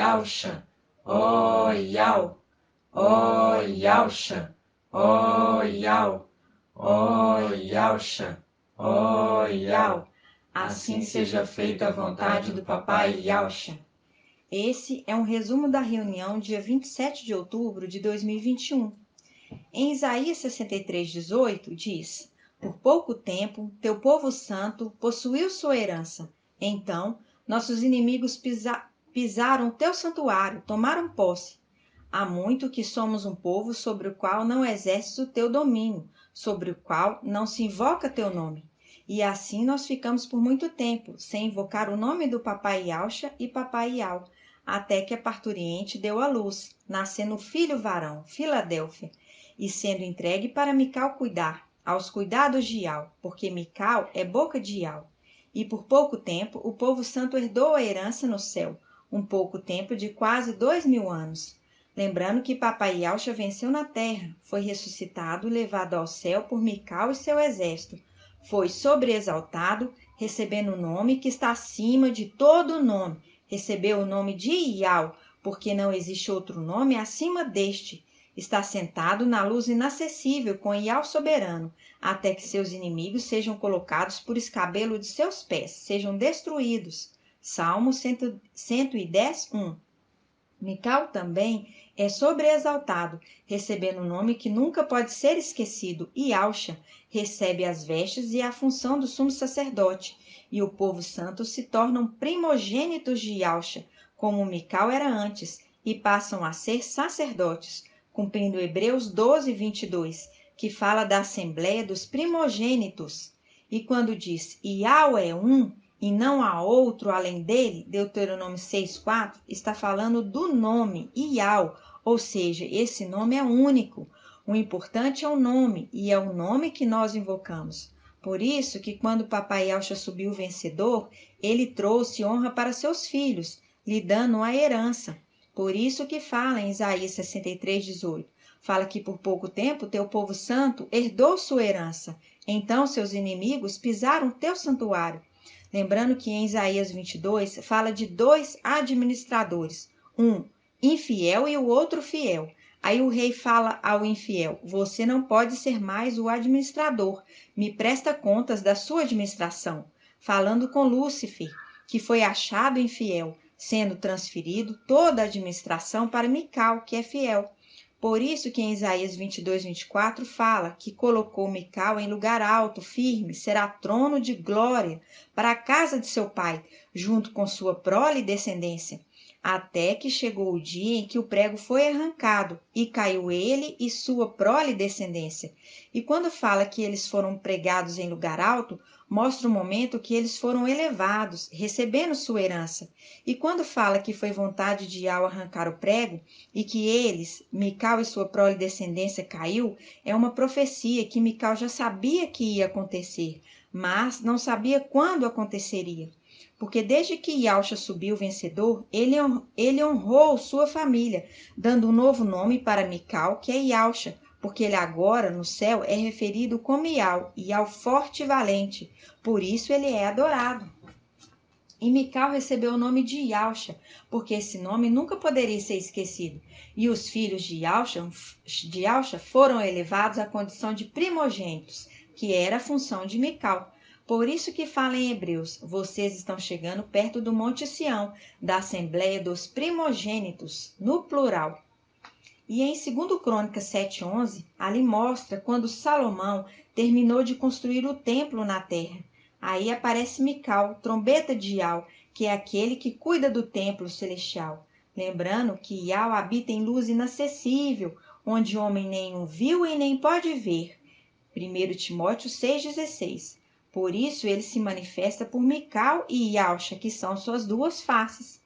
Yausha, ó Yau, ó Yausha, ó Yau, ó Yausha, ó Yau. Assim seja feita a vontade do Papai Yausha. Esse é um resumo da reunião dia 27 de outubro de 2021. Em Isaías 63:18 diz: Por pouco tempo, teu povo santo possuiu sua herança. Então, nossos inimigos pisaram teu santuário, tomaram posse. Há muito que somos um povo sobre o qual não exerces o teu domínio, sobre o qual não se invoca teu nome. E assim nós ficamos por muito tempo, sem invocar o nome do Papai Yausha e Papai Yau, até que a parturiente deu à luz, nascendo filho varão, Filadélfia, e sendo entregue para Mical cuidar, aos cuidados de Yau, porque Mical é boca de Yau. E por pouco tempo o povo santo herdou a herança no céu, um pouco tempo de quase 2000 anos. Lembrando que Papai Yausha venceu na terra, foi ressuscitado e levado ao céu por Mical e seu exército. Foi sobreexaltado, recebendo o nome que está acima de todo nome. Recebeu o nome de Yau, porque não existe outro nome acima deste. Está sentado na luz inacessível com Yau soberano, até que seus inimigos sejam colocados por escabelo de seus pés, sejam destruídos. Salmo 110, 1. Mical também é sobreexaltado, recebendo um nome que nunca pode ser esquecido, Yausha recebe as vestes e a função do sumo sacerdote, e o povo santo se tornam primogênitos de Yausha, como Mical era antes, e passam a ser sacerdotes, cumprindo Hebreus 12:22, que fala da assembleia dos primogênitos. E quando diz Iau é um, e não há outro além dele, Deuteronômio 6:4, está falando do nome, Iau, ou seja, esse nome é único. O importante é o nome, e é o nome que nós invocamos. Por isso que quando o Papai Yausha subiu vencedor, ele trouxe honra para seus filhos, lhe dando a herança. Por isso que fala em Isaías 63:18, fala que por pouco tempo teu povo santo herdou sua herança, então seus inimigos pisaram teu santuário. Lembrando que em Isaías 22 fala de dois administradores, um infiel e o outro fiel. Aí o rei fala ao infiel: Você não pode ser mais o administrador, me presta contas da sua administração. Falando com Lúcifer, que foi achado infiel, sendo transferido toda a administração para Mical, que é fiel. Por isso que em Isaías 22:24 fala que colocou Mical em lugar alto, firme, será trono de glória para a casa de seu pai, junto com sua prole e descendência, até que chegou o dia em que o prego foi arrancado, e caiu ele e sua prole e descendência. E quando fala que eles foram pregados em lugar alto, mostra o momento que eles foram elevados, recebendo sua herança. E quando fala que foi vontade de Yau arrancar o prego, e que eles, Mical e sua prole e descendência, caiu, é uma profecia que Mical já sabia que ia acontecer, mas não sabia quando aconteceria. Porque desde que Yausha subiu vencedor, ele honrou sua família, dando um novo nome para Mical, que é Yausha, porque ele agora, no céu, é referido como Yau forte e valente. Por isso ele é adorado. E Mical recebeu o nome de Yausha, porque esse nome nunca poderia ser esquecido. E os filhos de Yausha foram elevados à condição de primogênitos, que era a função de Mical. Por isso que fala em Hebreus: vocês estão chegando perto do Monte Sião, da Assembleia dos Primogênitos, no plural. E em 2 Crônicas 7:11, ali mostra quando Salomão terminou de construir o templo na terra. Aí aparece Mical, trombeta de Yau, que é aquele que cuida do templo celestial. Lembrando que Yau habita em luz inacessível, onde homem nenhum viu e nem pode ver. 1 Timóteo 6,16. Por isso ele se manifesta por Mical e Yausha, que são suas duas faces.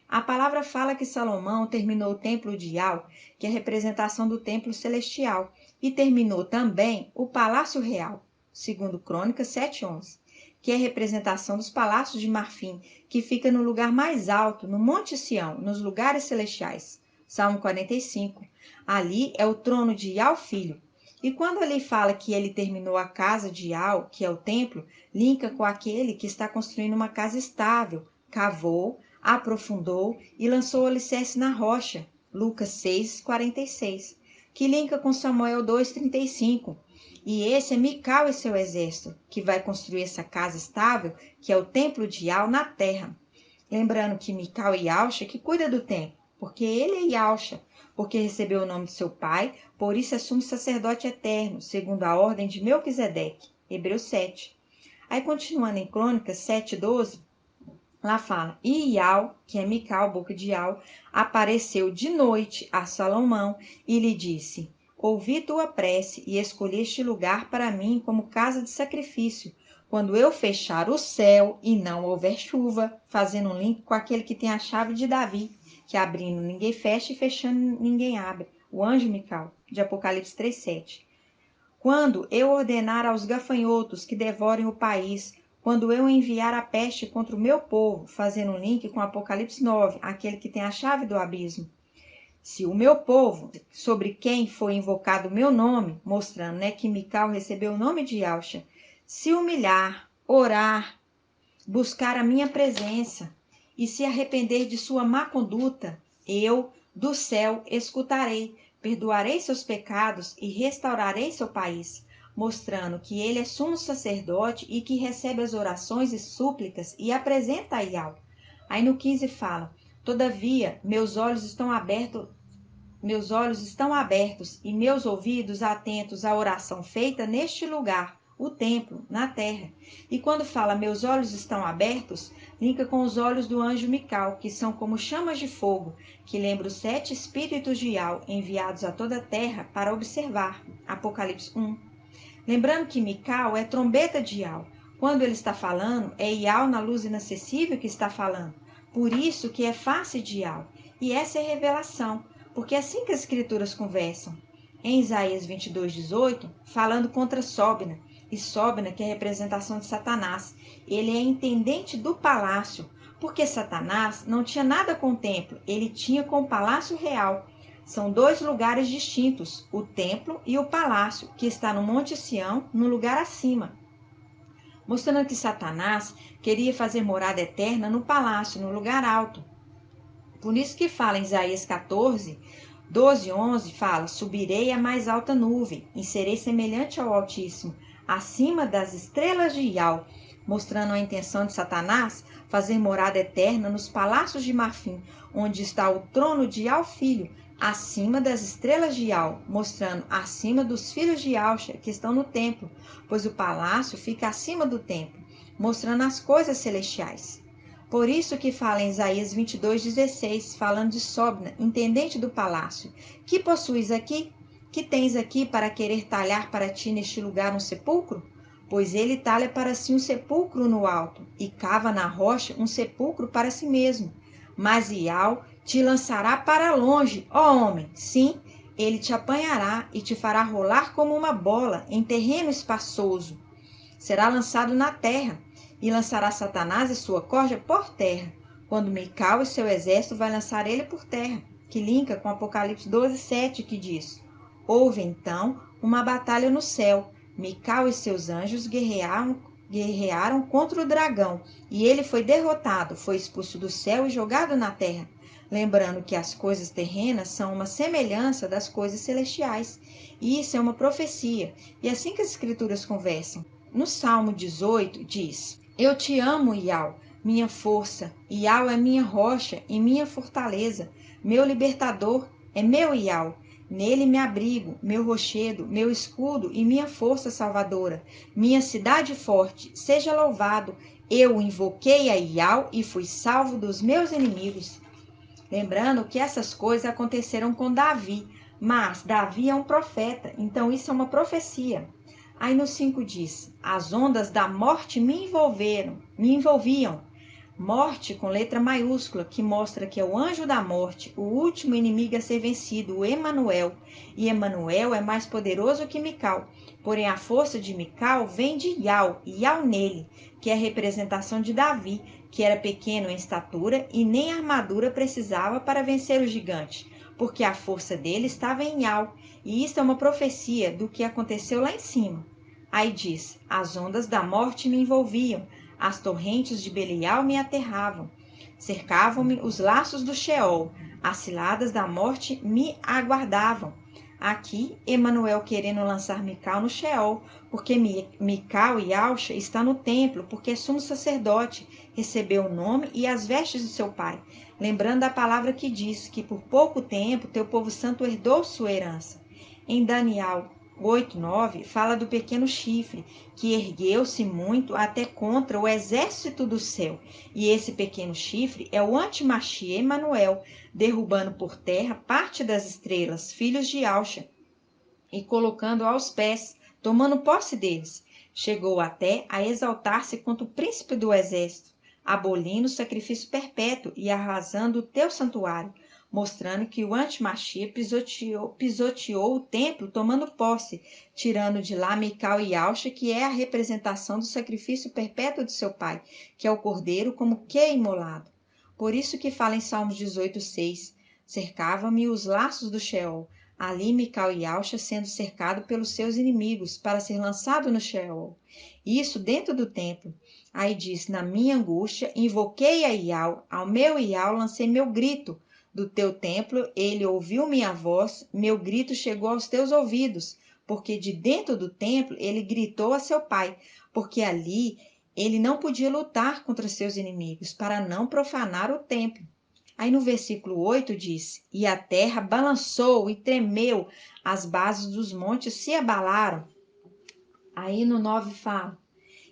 A palavra fala que Salomão terminou o templo de Yau, que é a representação do templo celestial, e terminou também o palácio real, segundo Crônicas 7:11, que é a representação dos palácios de marfim, que fica no lugar mais alto, no Monte Sião, nos lugares celestiais. Salmo 45. Ali é o trono de Yau filho. E quando ele fala que ele terminou a casa de Yau, que é o templo, linka com aquele que está construindo uma casa estável, cavou, aprofundou e lançou o alicerce na rocha. Lucas 6:46, que linka com Samuel 2:35. E esse é Mical e seu exército, que vai construir essa casa estável, que é o templo de Yau na terra. Lembrando que Mical é Yahusha que cuida do templo, porque ele é Yahusha, porque recebeu o nome de seu pai, por isso é sumo sacerdote eterno, segundo a ordem de Melquisedeque. Hebreus 7. Aí continuando em Crônicas 7:12, lá fala, e Iau, que é Mical, boca de Iau, apareceu de noite a Salomão e lhe disse, ouvi tua prece e escolhi este lugar para mim como casa de sacrifício, quando eu fechar o céu e não houver chuva, fazendo um link com aquele que tem a chave de Davi, que abrindo ninguém fecha e fechando ninguém abre, o anjo Mical, de Apocalipse 3:7. Quando eu ordenar aos gafanhotos que devorem o país, quando eu enviar a peste contra o meu povo, fazendo um link com Apocalipse 9, aquele que tem a chave do abismo. Se o meu povo, sobre quem foi invocado o meu nome, mostrando que Mical recebeu o nome de Yahusha, se humilhar, orar, buscar a minha presença e se arrepender de sua má conduta, eu, do céu, escutarei, perdoarei seus pecados e restaurarei seu país, mostrando que ele é sumo sacerdote e que recebe as orações e súplicas e apresenta a Yahweh. Aí no 15 fala, todavia, meus olhos estão abertos e meus ouvidos atentos à oração feita neste lugar, o templo, na terra. E quando fala meus olhos estão abertos, linka com os olhos do anjo Mical, que são como chamas de fogo, que lembra os 7 espíritos de Iau enviados a toda a terra para observar. Apocalipse 1. Lembrando que Mical é trombeta de Iau. Quando ele está falando, é Iau na luz inacessível que está falando. Por isso que é face de Iau. E essa é a revelação, porque é assim que as escrituras conversam. Em Isaías 22:18, falando contra Sobna, e Sobna, que é a representação de Satanás, ele é intendente do palácio, porque Satanás não tinha nada com o templo, ele tinha com o palácio real. São 2 lugares distintos, o templo e o palácio, que está no Monte Sião, no lugar acima. Mostrando que Satanás queria fazer morada eterna no palácio, no lugar alto. Por isso que fala em Isaías 14:12-11, fala, subirei à mais alta nuvem, e serei semelhante ao Altíssimo, acima das estrelas de Iau, mostrando a intenção de Satanás fazer morada eterna nos palácios de marfim, onde está o trono de Iau filho, acima das estrelas de Iau, mostrando acima dos filhos de Yahusha que estão no templo, pois o palácio fica acima do templo, mostrando as coisas celestiais. Por isso que fala em Isaías 22:16, falando de Sobna, intendente do palácio. Que possuis aqui? Que tens aqui para querer talhar para ti neste lugar um sepulcro? Pois ele talha para si um sepulcro no alto, e cava na rocha um sepulcro para si mesmo. Mas Iau te lançará para longe, ó homem, sim, ele te apanhará e te fará rolar como uma bola em terreno espaçoso. Será lançado na terra, e lançará Satanás e sua corja por terra, quando Mical e seu exército vai lançar ele por terra, que linka com Apocalipse 12:7, que diz, houve então uma batalha no céu, Mical e seus anjos guerrearam contra o dragão, e ele foi derrotado, foi expulso do céu e jogado na terra. Lembrando que as coisas terrenas são uma semelhança das coisas celestiais, e isso é uma profecia, e é assim que as escrituras conversam. No Salmo 18 diz, eu te amo, Iau, minha força, Iau é minha rocha e minha fortaleza, meu libertador é meu Iau, nele me abrigo, meu rochedo, meu escudo e minha força salvadora, minha cidade forte, seja louvado, eu invoquei a Iau e fui salvo dos meus inimigos. Lembrando que essas coisas aconteceram com Davi, mas Davi é um profeta, então isso é uma profecia. Aí no 5 diz, as ondas da morte me envolviam. Morte com letra maiúscula, que mostra que é o anjo da morte, o último inimigo a ser vencido, o Emanuel. E Emanuel é mais poderoso que Mical. Porém, a força de Mical vem de Iau, e Iau nele, que é a representação de Davi, que era pequeno em estatura e nem armadura precisava para vencer o gigante, porque a força dele estava em Iau. E isso é uma profecia do que aconteceu lá em cima. Aí diz, as ondas da morte me envolviam, as torrentes de Belial me aterravam. Cercavam-me os laços do Sheol, as ciladas da morte me aguardavam. Aqui, Emanuel querendo lançar Mical no Sheol, porque Mical e Alxa está no templo, porque é sumo sacerdote, recebeu o nome e as vestes de seu pai, lembrando a palavra que diz que por pouco tempo teu povo santo herdou sua herança. Em Daniel 8:9 fala do pequeno chifre, que ergueu-se muito até contra o exército do céu. E esse pequeno chifre é o antimachia Emanuel, derrubando por terra parte das estrelas, filhos de Alxa, e colocando aos pés, tomando posse deles. Chegou até a exaltar-se contra o príncipe do exército, abolindo o sacrifício perpétuo e arrasando o teu santuário, mostrando que o antimachia pisoteou o templo, tomando posse, tirando de lá Mical e Alxa, que é a representação do sacrifício perpétuo de seu pai, que é o cordeiro como que imolado. Por isso que fala em Salmos 18:6, cercavam-me os laços do Sheol. Ali Mical e Alxa sendo cercado pelos seus inimigos para ser lançado no Sheol. Isso dentro do templo. Aí diz, na minha angústia, invoquei a Ial, ao meu Ial lancei meu grito. Do teu templo ele ouviu minha voz, meu grito chegou aos teus ouvidos, porque de dentro do templo ele gritou a seu pai, porque ali ele não podia lutar contra seus inimigos, para não profanar o templo. Aí no versículo 8 diz, e a terra balançou e tremeu, as bases dos montes se abalaram. Aí no 9 fala,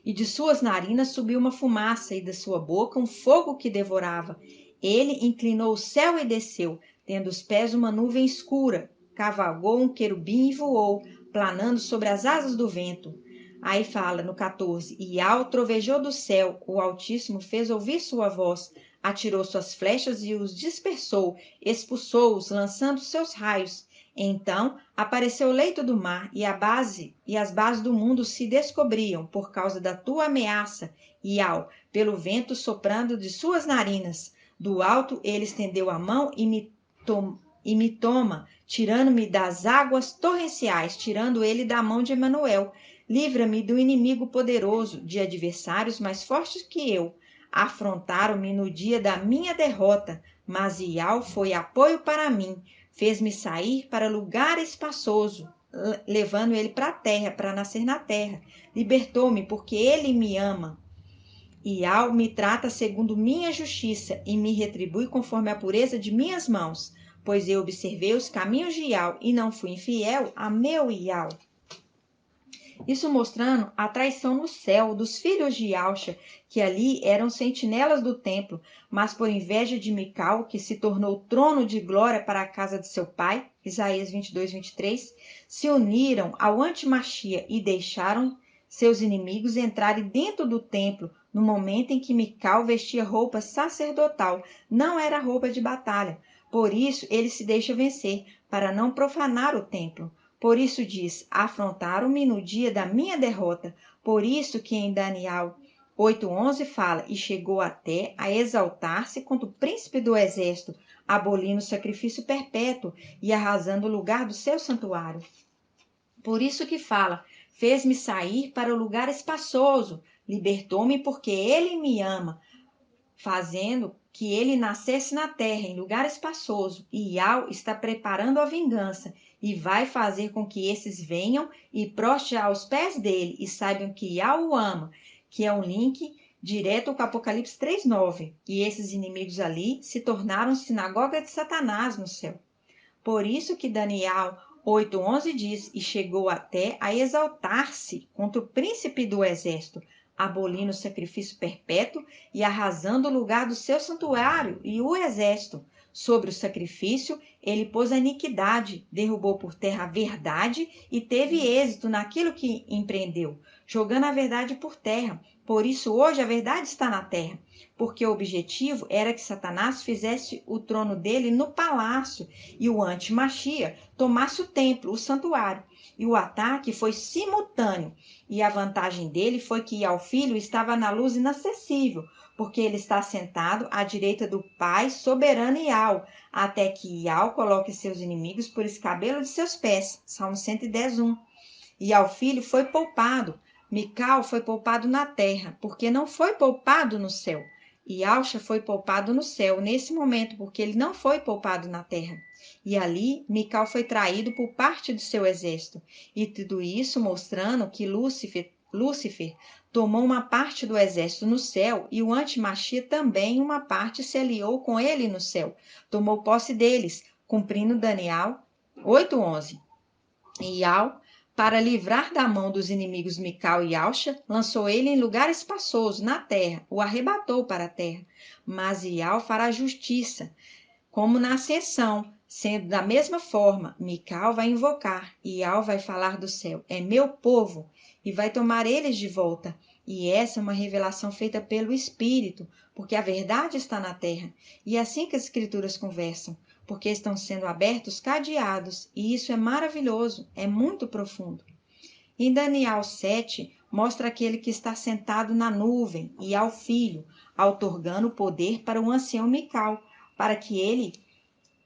e de suas narinas subiu uma fumaça, e da sua boca um fogo que devorava. Ele inclinou o céu e desceu, tendo os pés uma nuvem escura. Cavalgou um querubim e voou, planando sobre as asas do vento. Aí fala no 14, e ao trovejou do céu, o Altíssimo fez ouvir sua voz, atirou suas flechas e os dispersou, expulsou-os, lançando seus raios. Então apareceu o leito do mar e as bases do mundo se descobriam por causa da tua ameaça, e pelo vento soprando de suas narinas. Do alto ele estendeu a mão e me toma, tirando-me das águas torrenciais, tirando ele da mão de Emanuel. Livra-me do inimigo poderoso, de adversários mais fortes que eu. Afrontaram-me no dia da minha derrota, mas Ial foi apoio para mim. Fez-me sair para lugar espaçoso, levando ele para a terra, para nascer na terra. Libertou-me porque ele me ama. Ial me trata segundo minha justiça e me retribui conforme a pureza de minhas mãos, pois eu observei os caminhos de Ial e não fui infiel a meu Ial. Isso mostrando a traição no céu dos filhos de Alxa, que ali eram sentinelas do templo, mas por inveja de Mical, que se tornou trono de glória para a casa de seu pai, Isaías 22:23, se uniram ao antimachia e deixaram seus inimigos entrarem dentro do templo no momento em que Mical vestia roupa sacerdotal, não era roupa de batalha. Por isso ele se deixa vencer, para não profanar o templo. Por isso diz, afrontaram-me no dia da minha derrota. Por isso que em Daniel 8:11 fala, e chegou até a exaltar-se contra o príncipe do exército, abolindo o sacrifício perpétuo e arrasando o lugar do seu santuário. Por isso que fala, fez-me sair para o lugar espaçoso, libertou-me porque ele me ama, fazendo que ele nascesse na terra, em lugar espaçoso, e Ial está preparando a vingança, e vai fazer com que esses venham e prostem aos pés dele, e saibam que Ial o ama, que é um link direto com Apocalipse 3:9, e esses inimigos ali se tornaram sinagoga de Satanás no céu. Por isso que Daniel 8:11 diz, e chegou até a exaltar-se contra o príncipe do exército, abolindo o sacrifício perpétuo e arrasando o lugar do seu santuário e o exército. Sobre o sacrifício, ele pôs a iniquidade, derrubou por terra a verdade e teve êxito naquilo que empreendeu, jogando a verdade por terra. Por isso, hoje, a verdade está na terra, porque o objetivo era que Satanás fizesse o trono dele no palácio e o antimachia tomasse o templo, o santuário. E o ataque foi simultâneo. E a vantagem dele foi que ao filho estava na luz inacessível, porque ele está sentado à direita do Pai soberano Ial, até que Ial coloque seus inimigos por escabelo de seus pés. Salmo 110:1. E ao filho foi poupado. Mical foi poupado na terra, porque não foi poupado no céu. E Alxa foi poupado no céu nesse momento, porque ele não foi poupado na terra. E ali Mical foi traído por parte do seu exército. E tudo isso mostrando que Lúcifer tomou uma parte do exército no céu e o Antimachia também uma parte se aliou com ele no céu. Tomou posse deles, cumprindo Daniel 8:11. E Ial, para livrar da mão dos inimigos Mical e Alxa, lançou ele em lugar espaçoso na terra, o arrebatou para a terra. Mas Ial fará justiça, como na ascensão, sendo da mesma forma, Mical vai invocar, e Ial vai falar do céu, é meu povo, e vai tomar eles de volta. E essa é uma revelação feita pelo Espírito, porque a verdade está na terra. E é assim que as Escrituras conversam, porque estão sendo abertos cadeados, e isso é maravilhoso, é muito profundo. Em Daniel 7, mostra aquele que está sentado na nuvem e ao Filho, outorgando poder para o ancião Mical, para que ele,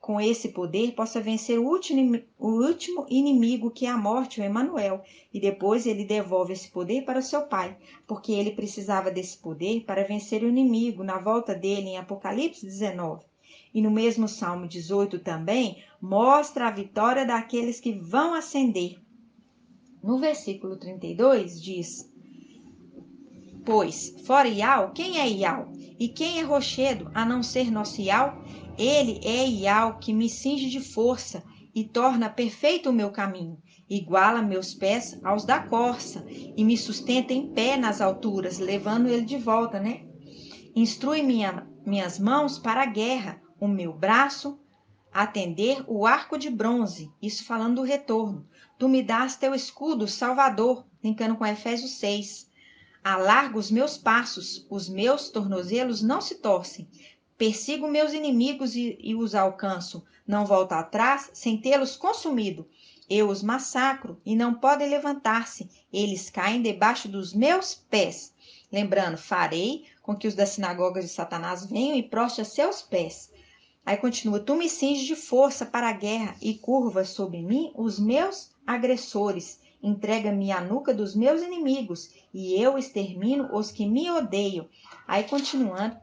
com esse poder, possa vencer o último inimigo, que é a morte, o Emanuel, e depois ele devolve esse poder para seu pai, porque ele precisava desse poder para vencer o inimigo na volta dele em Apocalipse 19. E no mesmo Salmo 18 também, mostra a vitória daqueles que vão ascender. No versículo 32 diz: Pois, fora Ial, quem é Ial? E quem é rochedo, a não ser nosso Ial? Ele é Ial que me cinge de força e torna perfeito o meu caminho. Iguala meus pés aos da corça e me sustenta em pé nas alturas, levando ele de volta, né? Instrui minhas mãos para a guerra, o meu braço atender o arco de bronze, isso falando do retorno. Tu me dás teu escudo, Salvador, linkando com Efésios 6. Alargo os meus passos, os meus tornozelos não se torcem. Persigo meus inimigos e os alcanço. Não volto atrás sem tê-los consumido. Eu os massacro e não podem levantar-se. Eles caem debaixo dos meus pés. Lembrando, farei com que os da sinagoga de Satanás venham e prostrem a seus pés. Aí continua, tu me cinges de força para a guerra e curvas sobre mim os meus agressores. Entrega-me a nuca dos meus inimigos e eu extermino os que me odeiam. Aí continuando,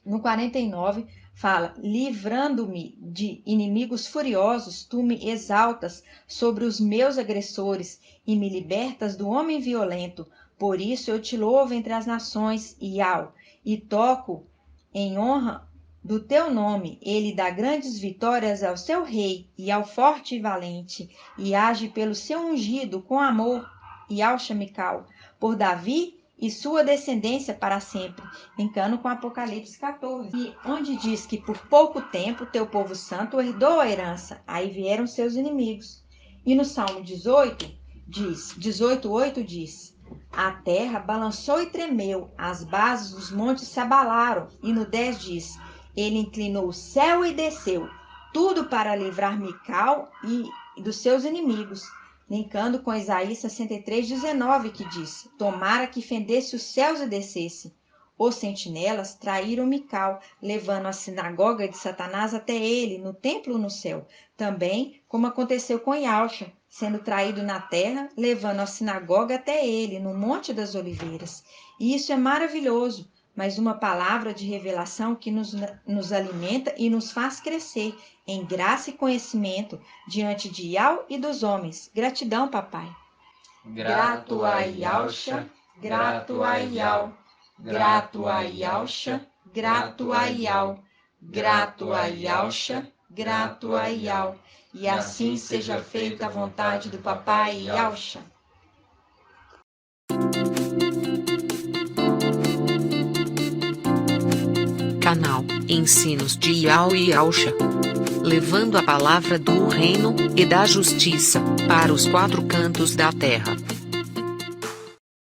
no 49, fala, livrando-me de inimigos furiosos, tu me exaltas sobre os meus agressores e me libertas do homem violento. Por isso eu te louvo entre as nações, Ial, e toco em honra do teu nome. Ele dá grandes vitórias ao seu rei e ao forte e valente, e age pelo seu ungido com amor, e ao Mical, por Davi e sua descendência para sempre, linkando com Apocalipse 14, e onde diz que por pouco tempo teu povo santo herdou a herança, aí vieram seus inimigos. E no Salmo 18:8 diz, a terra balançou e tremeu, as bases dos montes se abalaram, e no 10 diz, ele inclinou o céu e desceu, tudo para livrar Mical e dos seus inimigos, linkando com Isaías 63:19, que diz, tomara que fendesse os céus e descesse. Os sentinelas traíram Mical, levando a sinagoga de Satanás até ele, no templo no céu. Também, como aconteceu com Ialxa, sendo traído na terra, levando a sinagoga até ele, no Monte das Oliveiras. E isso é maravilhoso, mas uma palavra de revelação que nos alimenta e nos faz crescer em graça e conhecimento diante de Ial e dos homens. Gratidão, papai. Grato a Ialxa, grato a Ial, grato a Ialxa, grato a Ial, grato a Ialxa, grato a Ial. E assim seja feita a vontade do papai Ialxa. Canal Ensinos de Ial e Ialxa, levando a palavra do reino e da justiça para os quatro cantos da terra.